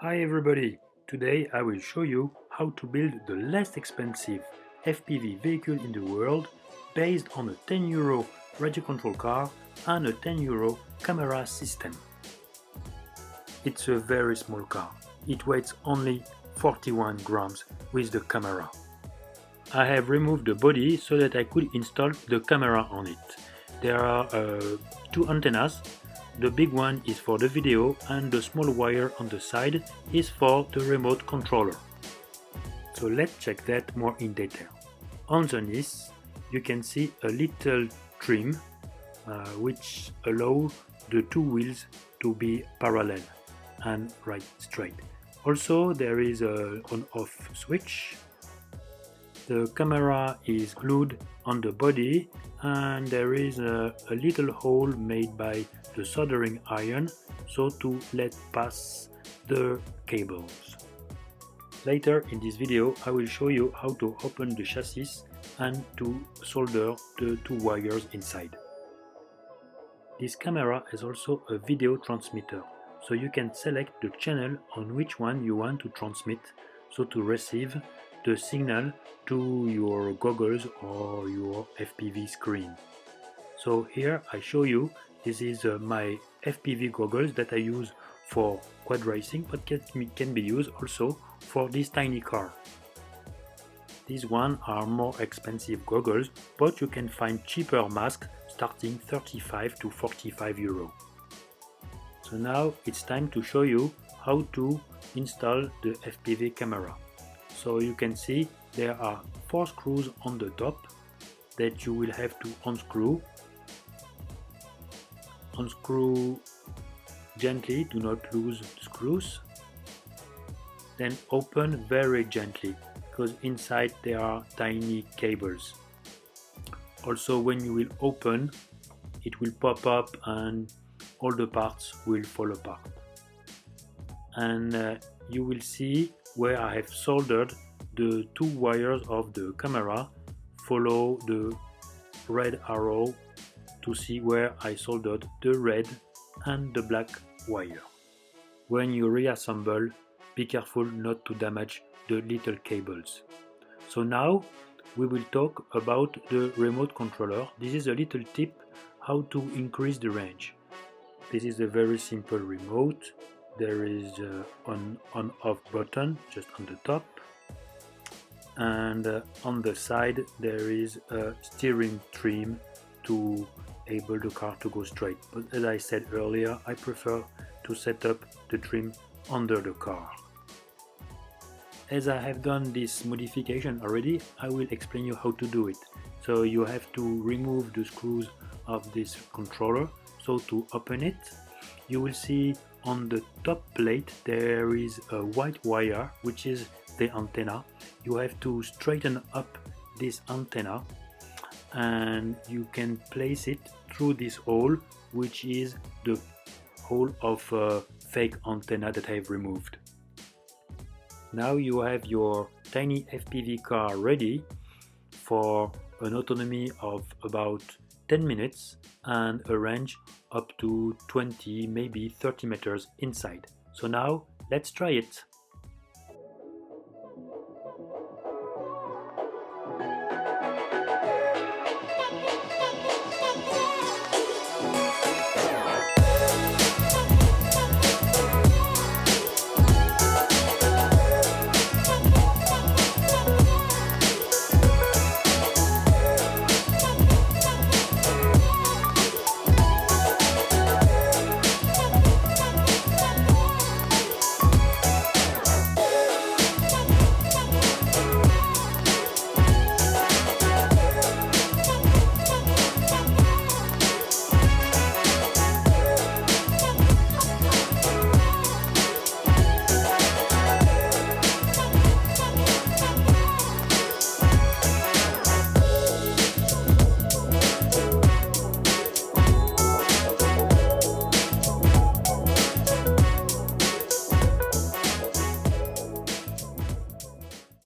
Hi everybody! Today I will show you how to build the less expensive FPV vehicle in the world based on a €10 radio control car and a €10 camera system. It's a very small car. It weighs only 41 grams with the camera. I have removed the body so that I could install the camera on it. There are two antennas. The big one is for the video and the small wire on the side is for the remote controller. So let's check that more in detail. Underneath you can see a little trim which allows the two wheels to be parallel and right straight. Also there is an on-off switch. The camera is glued on the body and there is a little hole made by the soldering iron so to let pass the cables. Later in this video I will show you how to open the chassis and to solder the two wires inside. This camera has also a video transmitter, so you can select the channel on which one you want to transmit, so to receive the signal to your goggles or your FPV screen. So here I show you, this is my FPV goggles that I use for quad racing, but can be used also for this tiny car. These ones are more expensive goggles, but you can find cheaper masks starting 35 to 45 euro. So now it's time to show you how to install the FPV camera. So you can see there are 4 screws on the top that you will have to unscrew. Unscrew gently, do not lose the screws. Then open very gently, because inside there are tiny cables. Also when you will open, it will pop up and all the parts will fall apart. And you will see where I have soldered the two wires of the camera. Follow the red arrow to see where I soldered the red and the black wire. When you reassemble, be careful not to damage the little cables. So now we will talk about the remote controller. This is a little tip how to increase the range. This is a very simple remote. There is an on-off button just on the top, and on the side there is a steering trim to enable the car to go straight. But as I said earlier, I prefer to set up the trim under the car. As I have done this modification already, I will explain you how to do it. So you have to remove the screws of this controller. So to open it, you will see on the top plate there is a white wire which is the antenna. You have to straighten up this antenna and you can place it through this hole, which is the hole of a fake antenna that I have removed. Now you have your tiny FPV car ready for an autonomy of about 10 minutes and a range up to 20, maybe 30 meters inside. So now let's try it.